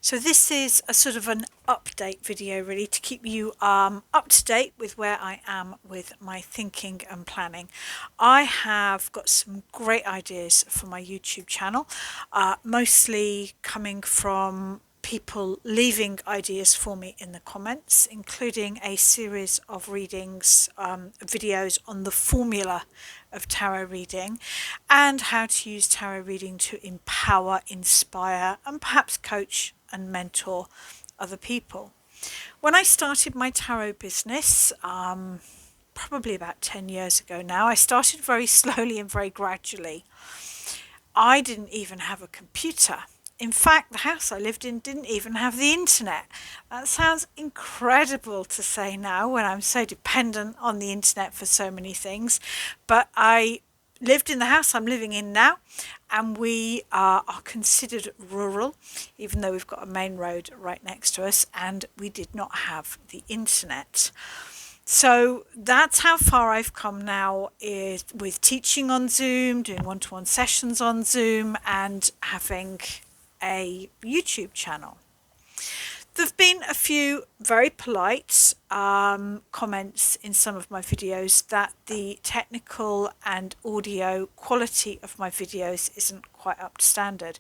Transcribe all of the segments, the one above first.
So this is a sort of an update video really to keep you up to date with where I am with my thinking and planning. I have got some great ideas for my YouTube channel, mostly coming from people leaving ideas for me in the comments, including a series of readings, videos on the formula of tarot reading and how to use tarot reading to empower, inspire, and perhaps coach and mentor other people. When I started my tarot business, probably about 10 years ago now, I started very slowly and very gradually. I didn't even have a computer. In fact, the house I lived in didn't even have the internet. That sounds incredible to say now when I'm so dependent on the internet for so many things, but I lived in the house I'm living in now, and we are considered rural, even though we've got a main road right next to us, and we did not have the internet. So that's how far I've come now is with teaching on Zoom, doing one-to-one sessions on Zoom, and having a YouTube channel. There have been a few very polite comments in some of my videos that the technical and audio quality of my videos isn't quite up to standard.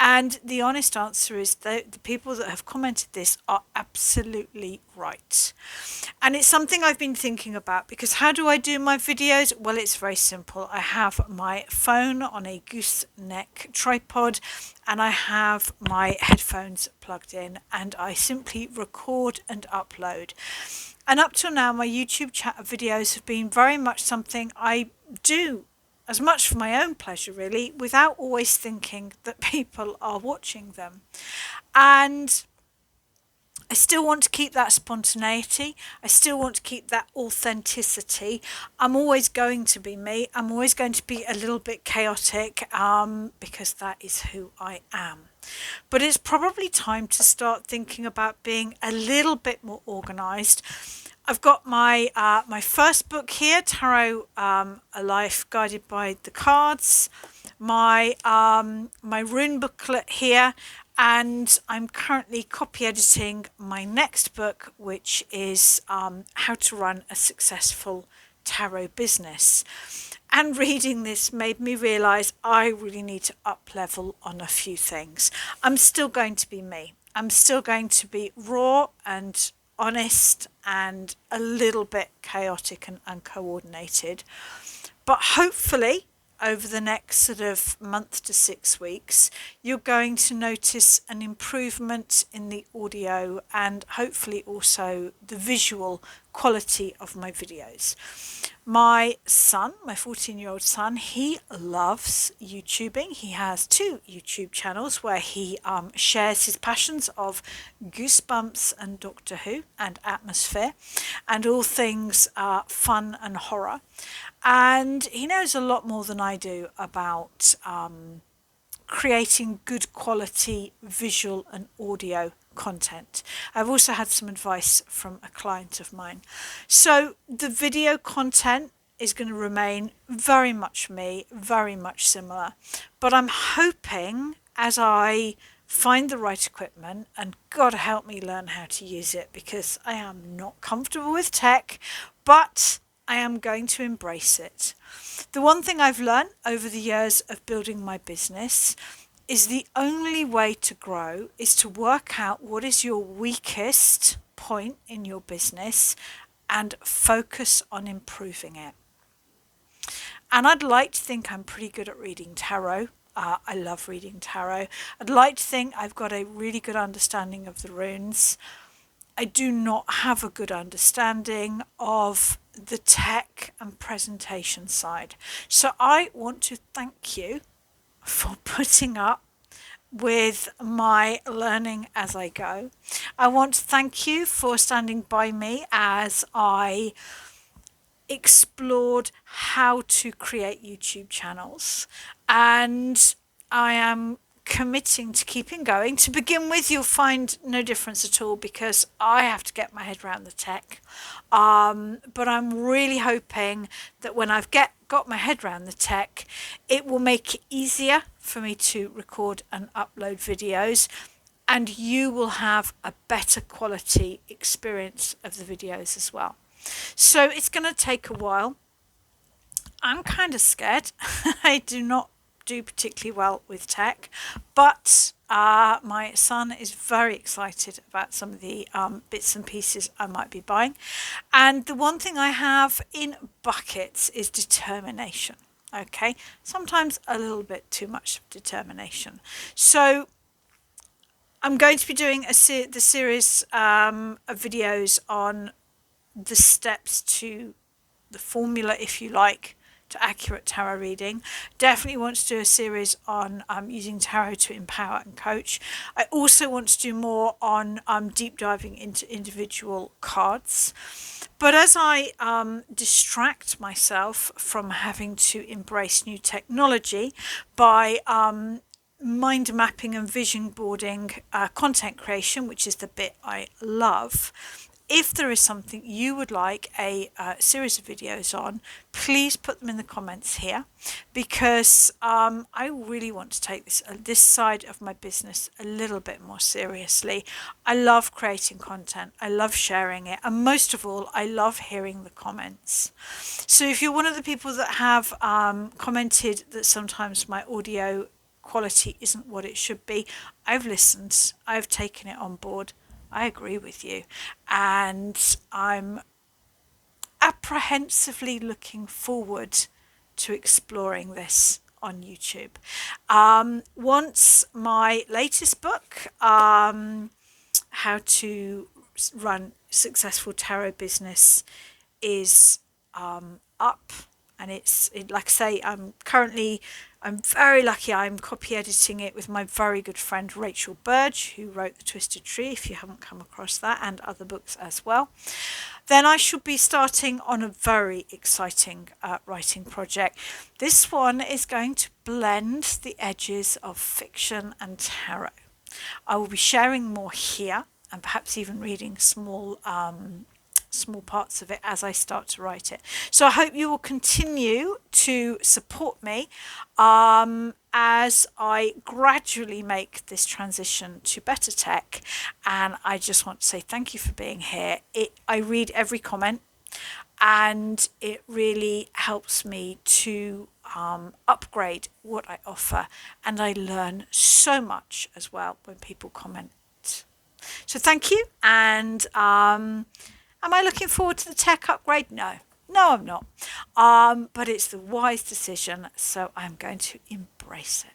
And the honest answer is that the people that have commented this are absolutely right. And it's something I've been thinking about, because how do I do my videos? Well, it's very simple. I have my phone on a gooseneck tripod and I have my headphones plugged in, and I simply record and upload. And up till now, my YouTube chat videos have been very much something I do as much for my own pleasure, really, without always thinking that people are watching them. And I still want to keep that spontaneity. I still want to keep that authenticity. I'm always going to be me. I'm always going to be a little bit chaotic because that is who I am. But it's probably time to start thinking about being a little bit more organised. I've got my my first book here, Tarot: A Life Guided by the Cards, my my rune booklet here, and I'm currently copy editing my next book, which is How to Run a Successful Tarot Business. And reading this made me realise I really need to up level on a few things. I'm still going to be me. I'm still going to be raw and honest and a little bit chaotic and uncoordinated. But hopefully, over the next sort of month to 6 weeks, you're going to notice an improvement in the audio and hopefully also the visual quality of my videos. My son, my 14-year-old son, he loves YouTubing. He has 2 YouTube channels where he shares his passions of Goosebumps and Doctor Who and Atmosphere and all things fun and horror. And he knows a lot more than I do about creating good quality visual and audio content. I've also had some advice from a client of mine. So the video content is going to remain very much me, very much similar. But I'm hoping, as I find the right equipment, and God help me learn how to use it, because I am not comfortable with tech, but I am going to embrace it. The one thing I've learned over the years of building my business is the only way to grow is to work out what is your weakest point in your business and focus on improving it. And I'd like to think I'm pretty good at reading tarot. I love reading tarot. I'd like to think I've got a really good understanding of the runes. I do not have a good understanding of the tech and presentation side. So I want to thank you for putting up with my learning as I go. I want to thank you for standing by me as I explored how to create YouTube channels, and I am committing to keeping going. To begin with, you'll find no difference at all because I have to get my head around the tech, but I'm really hoping that when I've got my head around the tech, it will make it easier for me to record and upload videos, and you will have a better quality experience of the videos as well. So it's going to take a while. I'm kind of scared. I do not do particularly well with tech, but my son is very excited about some of the bits and pieces I might be buying. And the one thing I have in buckets is determination. Okay, sometimes a little bit too much determination. So I'm going to be doing the series of videos on the steps to the formula, if you like, to accurate tarot reading. Definitely want to do a series on using tarot to empower and coach. I also want to do more on deep diving into individual cards. But as I distract myself from having to embrace new technology by mind mapping and vision boarding content creation, which is the bit I love. If there is something you would like a series of videos on, please put them in the comments here, because I really want to take this side of my business a little bit more seriously. I love creating content. I love sharing it. And most of all, I love hearing the comments. So if you're one of the people that have commented that sometimes my audio quality isn't what it should be, I've listened. I've taken it on board. I agree with you, and I'm apprehensively looking forward to exploring this on YouTube. Once my latest book, How to Run Successful Tarot Business, is up, and like I say, I'm very lucky. I'm copy editing it with my very good friend Rachel Burge, who wrote The Twisted Tree, if you haven't come across that, and other books as well. Then I should be starting on a very exciting writing project. This one is going to blend the edges of fiction and tarot. I will be sharing more here, and perhaps even reading small parts of it as I start to write it. So I hope you will continue to support me as I gradually make this transition to better tech. And I just want to say thank you for being here. I read every comment, and it really helps me to upgrade what I offer, and I learn so much as well when people comment. So thank you, and am I looking forward to the tech upgrade? No, I'm not. But it's the wise decision, so I'm going to embrace it.